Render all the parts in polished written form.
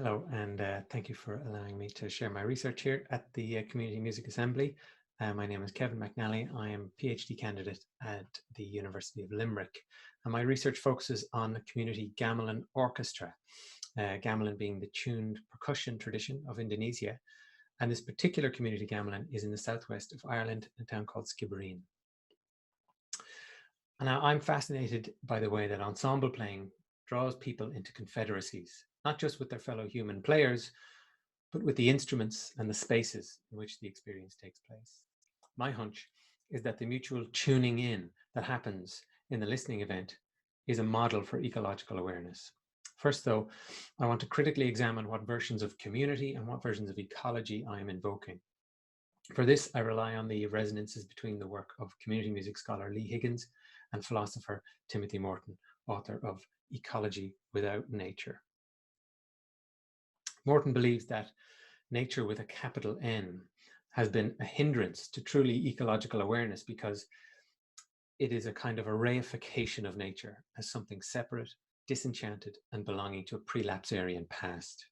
Hello, and thank you for allowing me to share my research here at the Community Music Assembly. My name is Kevin McNally. I am a PhD candidate at the University of Limerick, and my research focuses on the community gamelan orchestra, gamelan being the tuned percussion tradition of Indonesia. And this particular community gamelan is in the southwest of Ireland, in a town called Skibbereen. And now I'm fascinated by the way that ensemble playing draws people into confederacies, not just with their fellow human players, but with the instruments and the spaces in which the experience takes place. My hunch is that the mutual tuning in that happens in the listening event is a model for ecological awareness. First, though, I want to critically examine what versions of community and what versions of ecology I am invoking. For this, I rely on the resonances between the work of community music scholar Lee Higgins and philosopher Timothy Morton, author of Ecology Without Nature. Morton believes that nature with a capital N has been a hindrance to truly ecological awareness because it is a kind of a reification of nature as something separate, disenchanted, and belonging to a prelapsarian past.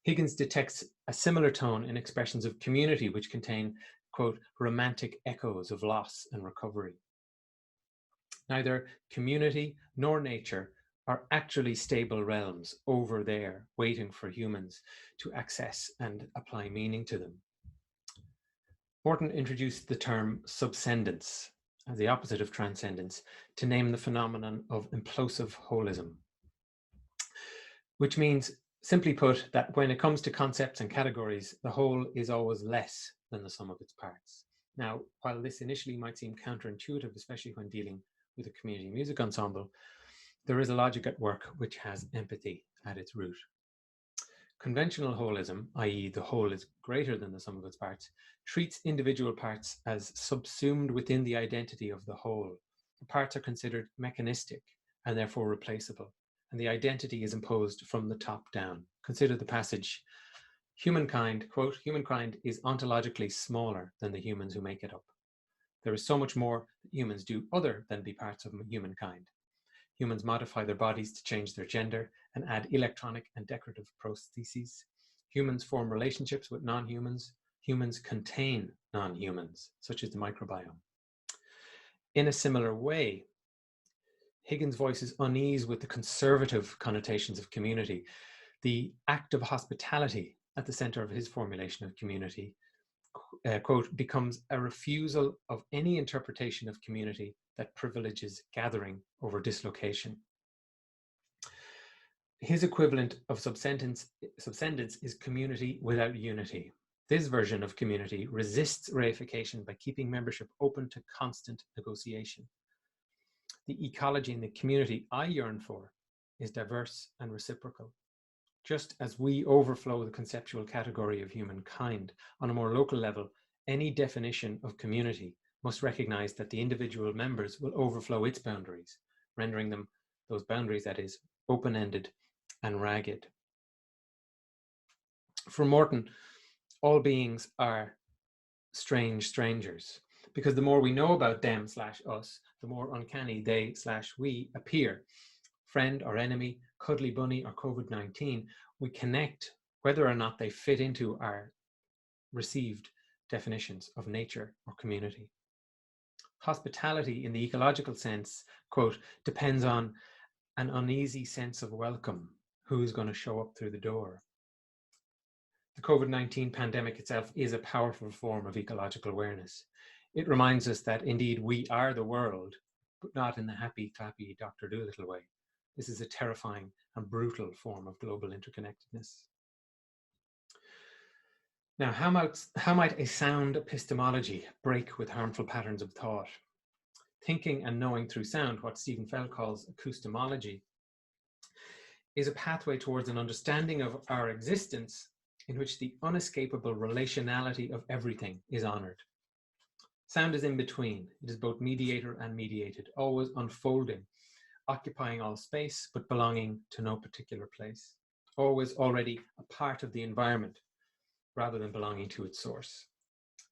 Higgins detects a similar tone in expressions of community which contain, quote, romantic echoes of loss and recovery. Neither community nor nature are actually stable realms over there waiting for humans to access and apply meaning to them. Morton introduced the term subscendence, as the opposite of transcendence, to name the phenomenon of implosive holism, which means, simply put, that when it comes to concepts and categories, the whole is always less than the sum of its parts. Now, while this initially might seem counterintuitive, especially when dealing with a community music ensemble, there is a logic at work which has empathy at its root. Conventional holism, i.e. the whole is greater than the sum of its parts, treats individual parts as subsumed within the identity of the whole. The parts are considered mechanistic and therefore replaceable, and the identity is imposed from the top down. Consider the passage, humankind, quote, humankind is ontologically smaller than the humans who make it up. There is so much more that humans do other than be parts of humankind. Humans modify their bodies to change their gender and add electronic and decorative prostheses. Humans form relationships with non-humans. Humans contain non-humans, such as the microbiome. In a similar way, Higgins voices unease with the conservative connotations of community. The act of hospitality at the center of his formulation of community, quote, becomes a refusal of any interpretation of community that privileges gathering over dislocation. His equivalent of subscendence is community without unity. This version of community resists reification by keeping membership open to constant negotiation. The ecology in the community I yearn for is diverse and reciprocal. Just as we overflow the conceptual category of humankind, on a more local level, any definition of community must recognize that the individual members will overflow its boundaries, rendering them, those boundaries that is, open-ended and ragged. For Morton, all beings are strange strangers, because the more we know about them/us, the more uncanny they/we appear. Friend or enemy, cuddly bunny or COVID-19, we connect whether or not they fit into our received definitions of nature or community. Hospitality in the ecological sense, quote, depends on an uneasy sense of welcome. Who's going to show up through the door? The COVID-19 pandemic itself is a powerful form of ecological awareness. It reminds us that indeed we are the world, but not in the happy, clappy Dr. Dolittle way. This is a terrifying and brutal form of global interconnectedness. Now, how might a sound epistemology break with harmful patterns of thought? Thinking and knowing through sound, what Stephen Feld calls acoustomology, is a pathway towards an understanding of our existence in which the unescapable relationality of everything is honored. Sound is in between. It is both mediator and mediated, always unfolding, occupying all space, but belonging to no particular place, always already a part of the environment, rather than belonging to its source.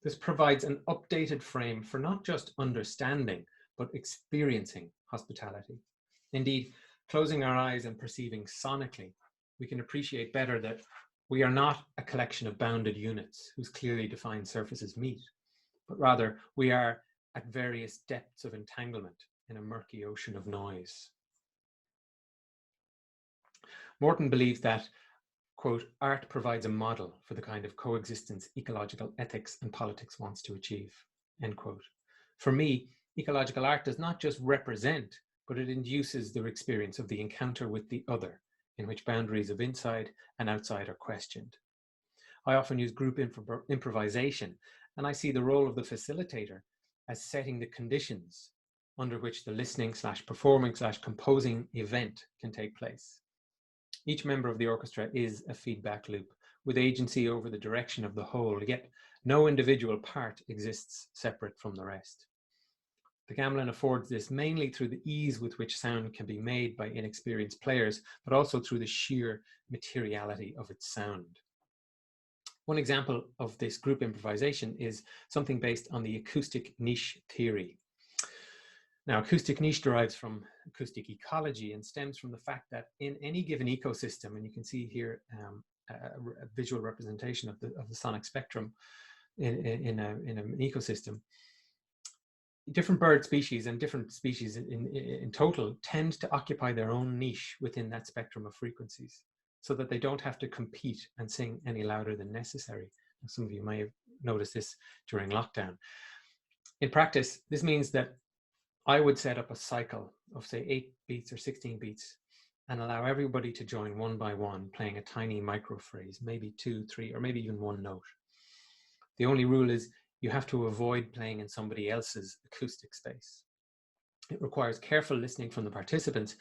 This provides an updated frame for not just understanding, but experiencing hospitality. Indeed, closing our eyes and perceiving sonically, we can appreciate better that we are not a collection of bounded units whose clearly defined surfaces meet, but rather we are at various depths of entanglement in a murky ocean of noise. Morton believes that, quote, art provides a model for the kind of coexistence ecological ethics and politics wants to achieve, end quote. For me, ecological art does not just represent, but it induces the experience of the encounter with the other, in which boundaries of inside and outside are questioned. I often use group improvisation, and I see the role of the facilitator as setting the conditions under which the listening / performing / composing event can take place. Each member of the orchestra is a feedback loop with agency over the direction of the whole, yet no individual part exists separate from the rest. The gamelan affords this mainly through the ease with which sound can be made by inexperienced players, but also through the sheer materiality of its sound. One example of this group improvisation is something based on the acoustic niche theory. Now, acoustic niche derives from acoustic ecology and stems from the fact that in any given ecosystem, and you can see here a visual representation of the sonic spectrum in an ecosystem, different bird species and different species in total tend to occupy their own niche within that spectrum of frequencies, so that they don't have to compete and sing any louder than necessary. Some of you may have noticed this during lockdown. In practice, this means that I would set up a cycle of, say, 8 beats or 16 beats and allow everybody to join one by one, playing a tiny micro phrase, maybe 2, 3, or maybe even one note. The only rule is you have to avoid playing in somebody else's acoustic space. It requires careful listening from the participants,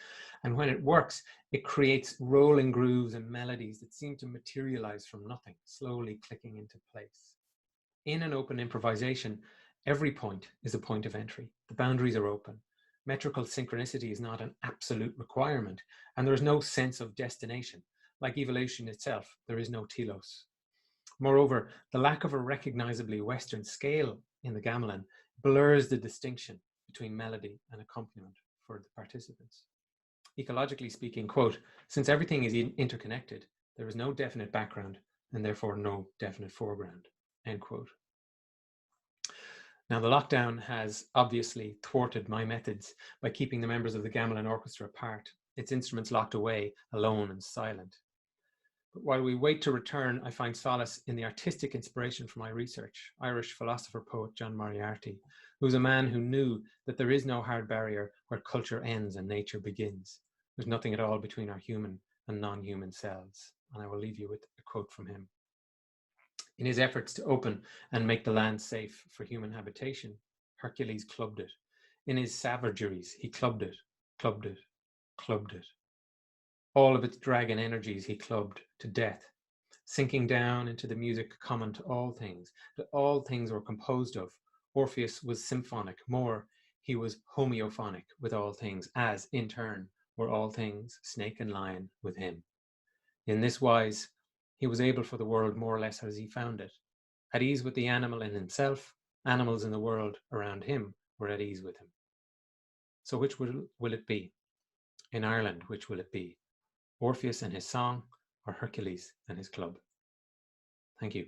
and when it works, it creates rolling grooves and melodies that seem to materialize from nothing, slowly clicking into place. In an open improvisation, every point is a point of entry. The boundaries are open. Metrical synchronicity is not an absolute requirement, and there is no sense of destination. Like evolution itself, there is no telos. Moreover, the lack of a recognizably Western scale in the gamelan blurs the distinction between melody and accompaniment for the participants. Ecologically speaking, quote, since everything is interconnected, there is no definite background and therefore no definite foreground, end quote. Now, the lockdown has obviously thwarted my methods by keeping the members of the gamelan orchestra apart, its instruments locked away, alone and silent. But while we wait to return, I find solace in the artistic inspiration for my research. Irish philosopher-poet John Moriarty, who's a man who knew that there is no hard barrier where culture ends and nature begins. There's nothing at all between our human and non-human selves. And I will leave you with a quote from him. In his efforts to open and make the land safe for human habitation, Hercules clubbed it. In his savageries, he clubbed it, clubbed it, clubbed it. All of its dragon energies he clubbed to death, sinking down into the music common to all things, that all things were composed of. Orpheus was symphonic, more, he was homeophonic with all things, as, in turn, were all things, snake and lion, with him. In this wise, he was able for the world more or less as he found it. At ease with the animal in himself, animals in the world around him were at ease with him. So which will it be? In Ireland, which will it be? Orpheus and his song, or Hercules and his club? Thank you.